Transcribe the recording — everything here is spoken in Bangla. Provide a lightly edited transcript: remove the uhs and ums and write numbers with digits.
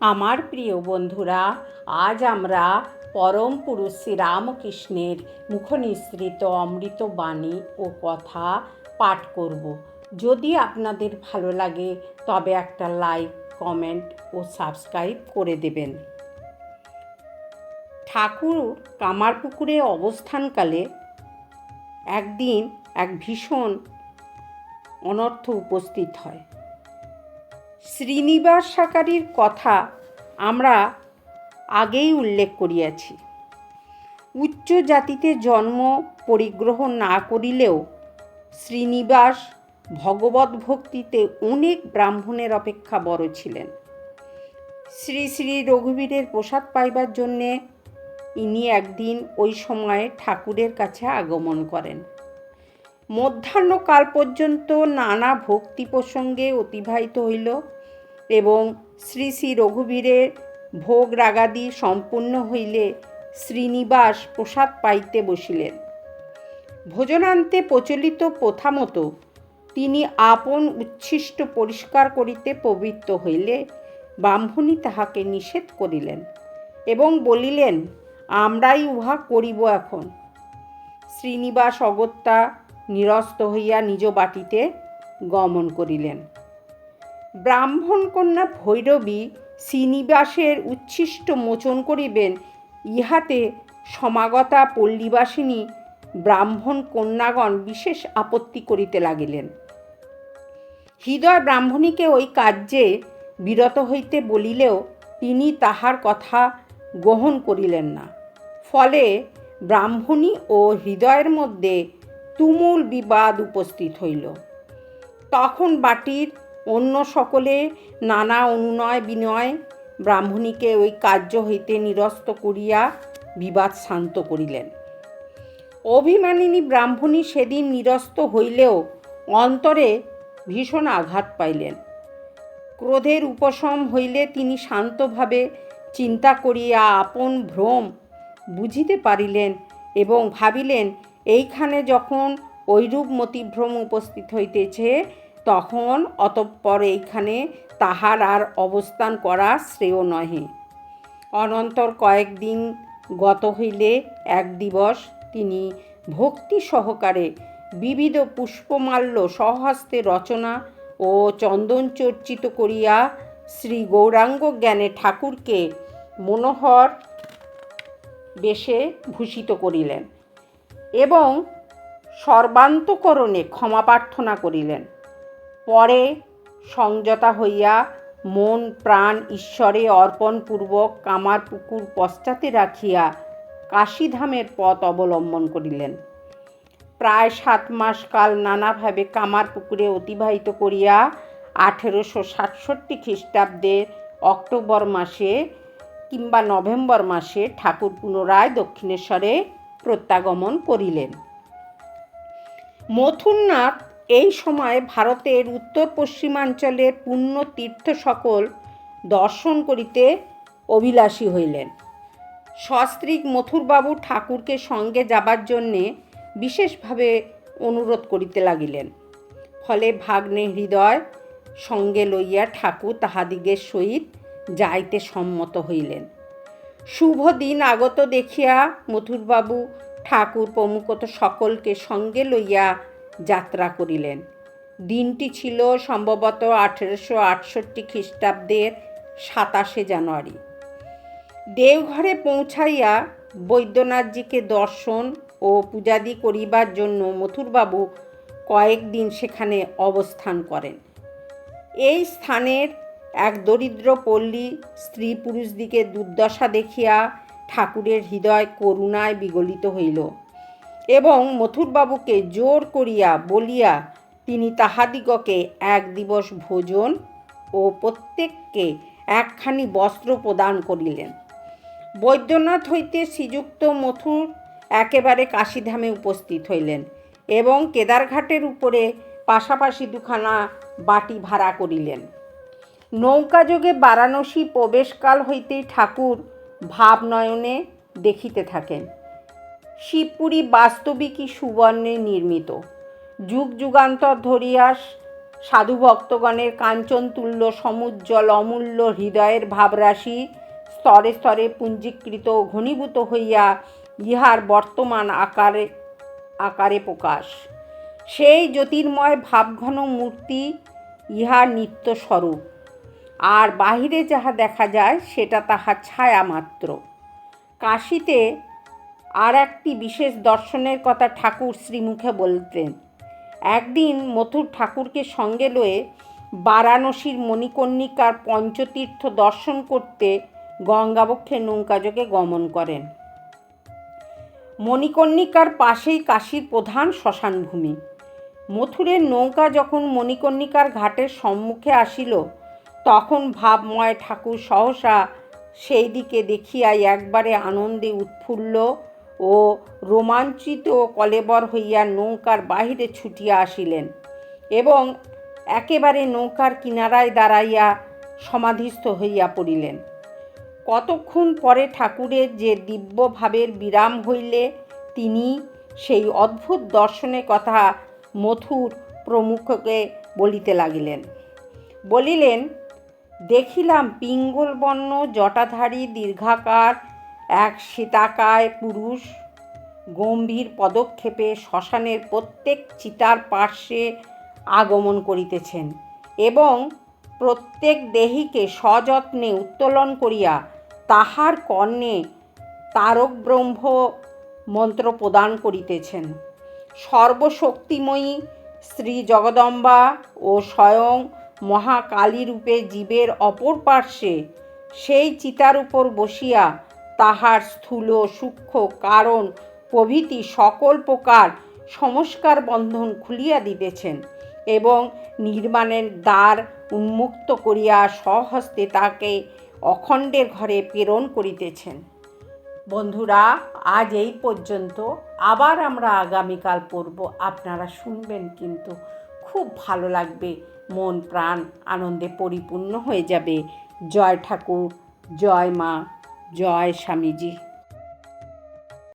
আমার প্রিয় বন্ধুরা, আজ আমরা পরম পুরুষ শ্রীরামকৃষ্ণের মুখনিঃসৃত অমৃত বাণী ও কথা পাঠ করব। যদি আপনাদের ভালো লাগে তবে একটা লাইক, কমেন্ট ও সাবস্ক্রাইব করে দেবেন। ঠাকুর কামারপুকুরে অবস্থানকালে একদিন এক ভীষণ অনর্থ উপস্থিত হয়। শ্রীনিবাস সাকারির কথা আমরা আগেই উল্লেখ করিয়াছি। উচ্চ জাতিতে জন্ম পরিগ্রহণ না করিলেও শ্রীনিবাস ভগবত ভক্তিতে অনেক ব্রাহ্মণের অপেক্ষা বড় ছিলেন। শ্রী শ্রী রঘুবীরের প্রসাদ পাইবার জন্যে ইনি একদিন ওই সময়ে ঠাকুরের কাছে আগমন করেন। মধ্যাহ্নকাল পর্যন্ত নানা ভক্তি প্রসঙ্গে অতিবাহিত হইল এবং শ্রী শ্রী রঘুবীরের ভোগ রাগাদি সম্পূর্ণ হইলে শ্রীনিবাস প্রসাদ পাইতে বসিলেন। ভোজনান্তে প্রচলিত প্রথা মতো তিনি আপন উচ্ছিষ্ট পরিষ্কার করিতে প্রবৃত্ত হইলে ব্রাহ্মণী তাহাকে নিষেধ করিলেন এবং বলিলেন, আমরাই উহা করিব এখন। শ্রীনিবাস অগত্যা নিরস্ত হইয়া নিজ বাটিতে গমন করিলেন। ব্রাহ্মণ কন্যা ভৈরবী শ্রীনিবাসের উচ্ছিষ্ট মোচন করিবেন, ইহাতে সমাগতা পল্লীবাসিনী ব্রাহ্মণ কন্যাগণ বিশেষ আপত্তি করিতে লাগিলেন। হৃদয় ব্রাহ্মণীকে ওই কার্যে বিরত হইতে বলিলেও তিনি তাহার কথা গ্রহণ করিলেন না। ফলে ব্রাহ্মণী ও হৃদয়ের মধ্যে তুমুল বিবাদ উপস্থিত হইল। তখন বাটির অন্য সকলে নানা অনুনয় বিনয় ব্রাহ্মণীকে ওই কার্য হইতে নিরস্ত করিয়া বিবাদ শান্ত করিলেন। অভিমানিনী ব্রাহ্মণী সেদিন নিরস্ত হইলেও অন্তরে ভীষণ আঘাত পাইলেন। ক্রোধের উপশম হইলে তিনি শান্তভাবে চিন্তা করিয়া আপন ভ্রম বুঝিতে পারিলেন এবং ভাবিলেন, এইখানে যখন ঐরূপ মতিভ্রম উপস্থিত হইতেছে তখন অতঃপর এইখানে তাহার আর অবস্থান করা শ্রেয় নহে। অনন্তর কয়েকদিন গত হইলে এক দিবস তিনি ভক্তি সহকারে বিবিধ পুষ্পমাল্য স্বহস্তে রচনা ও চন্দন চর্চিত করিয়া শ্রী গৌরাঙ্গ জ্ঞানে ঠাকুরকে মনোহর বেশে ভূষিত করিলেন এবং সর্বান্তকরণে ক্ষমা প্রার্থনা করিলেন। পরে সংযতা হইয়া মন প্রাণ ঈশ্বরে অর্পণপূর্বক কামারপুকুর পশ্চাতে রাখিয়া কাশীধামের পথ অবলম্বন করিলেন। প্রায় 7 মাস কাল নানাভাবে কামারপুকুরে অতিবাহিত করিয়া 1867 খ্রিস্টাব্দের অক্টোবর মাসে কিংবা নভেম্বর মাসে ঠাকুর পুনরায় দক্ষিণেশ্বরে প্রত্যাগমন করিলেন। মথুরনাথ এই সময় ভারতের উত্তর পশ্চিমাঞ্চলের পুণ্য তীর্থ সকল দর্শন করিতে অভিলাষী হইলেন। সস্ত্রীক মথুরবাবু ঠাকুরকে সঙ্গে যাবার জন্যে বিশেষভাবে অনুরোধ করিতে লাগিলেন। ফলে ভাগ্নে হৃদয় সঙ্গে লইয়া ঠাকুর তাহাদিগের সহিত যাইতে সম্মত হইলেন। শুভ দিন আগত দেখিয়া মথুরবাবু ঠাকুর প্রমুখত সকলকে সঙ্গে লইয়া যাত্রা করিলেন। দিনটি ছিল সম্ভবত 1868 খ্রিস্টাব্দের 27 জানুয়ারি। দেওঘরে পৌঁছাইয়া বৈদ্যনাথজিকে দর্শন ও পূজাদি করিবার জন্য মথুরবাবু কয়েকদিন সেখানে অবস্থান করেন। এই স্থানের এক দরিদ্র পল্লী স্ত্রী পুরুষদিকে দুর্দশা দেখিয়া ঠাকুরের হৃদয় করুণায় বিগলিত হইল এবং মথুরবাবুকে জোর করিয়া বলিয়া তিনি তাহাদিগকে এক দিবস ভোজন ও প্রত্যেককে একখানি বস্ত্র প্রদান করিলেন। বৈদ্যনাথ হইতে শ্রীযুক্ত মথুর একেবারে কাশীধামে উপস্থিত হইলেন এবং কেদারঘাটের উপরে পাশাপাশি দুখানা বাটি ভাড়া করিলেন। নৌকাযোগে বারাণসী প্রবেশকাল হইতেই ঠাকুর ভাবনয়নে দেখিতে থাকেন। শিবপুরী বাস্তবিকই সুবর্ণে নির্মিত। যুগ যুগান্তর ধরিয়া সাধু ভক্তগণের কাঞ্চনতুল্য সমুজ্জ্বল অমূল্য হৃদয়ের ভাবরাশি স্তরে স্তরে পুঞ্জীকৃত ঘনীভূত হইয়া ইহার বর্তমান আকারে প্রকাশ। সেই জ্যোতির্ময় ভাবঘন মূর্তি ইহার নিত্যস্বরূপ, আর বাহিরে যাহা দেখা যায় সেটা তাহার ছায়া মাত্র। কাশীতে আর একটি বিশেষ দর্শনের কথা ঠাকুর শ্রীমুখে বলতেন। একদিন মথুর ঠাকুরকে সঙ্গে লয়ে বারাণসীর মণিকর্ণিকার পঞ্চতীর্থ দর্শন করতে গঙ্গাবক্ষে নৌকাযোগে গমন করেন। মণিকর্ণিকার পাশেই কাশীর প্রধান শ্মশানভূমি। মথুরের নৌকা যখন মণিকর্ণিকার ঘাটের সম্মুখে আসিল, তখন ভাবময় ঠাকুর সহসা সেই দিকে দেখিয়াই একবারে আনন্দে উৎফুল্ল ও রোমাঞ্চিত কলেবর হইয়া নৌকার বাহিরে ছুটিয়া আসিলেন এবং একেবারে নৌকার কিনারায় দাঁড়াইয়া সমাধিস্থ হইয়া পড়িলেন। কতক্ষণ পরে ঠাকুরের যে দিব্য ভাবের বিরাম হইলে তিনি সেই অদ্ভুত দর্শনের কথা মথুর প্রমুখকে বলিতে লাগিলেন। বলিলেন, দেখিলাম পিঙ্গলবর্ণ জটাধারী দীর্ঘাকার এক শ্বেতাকায় পুরুষ গম্ভীর পদক্ষেপে শ্মশানের প্রত্যেক চিতার পার্শ্বে আগমন করিতেছেন এবং প্রত্যেক দেহীকে সযত্নে উত্তোলন করিয়া তাহার কর্ণে তারক ব্রহ্ম মন্ত্র প্রদান করিতেছেন। সর্বশক্তিময়ী শ্রী জগদম্বা ও স্বয়ং মহাকালী রূপে জীবের অপর পার্শ্বে সেই চিতার উপর বসিয়া তাহার স্থূল সূক্ষ্ম কারণ প্রভৃতি সকল প্রকার সংস্কার বন্ধন খুলিয়া দিতেছেন এবং নির্মাণের দ্বার উন্মুক্ত করিয়া স্বহস্তে তাকে অখণ্ডের ঘরে প্রেরণ করিতেছেন। বন্ধুরা, আজ এই পর্যন্ত। আবার আমরা আগামীকাল পড়ব। আপনারা শুনবেন, কিন্তু খুব ভালো লাগবে, মন প্রাণ আনন্দে পরিপূর্ণ হয়ে যাবে। জয় ঠাকুর, জয় মা, জয় স্বামীজি।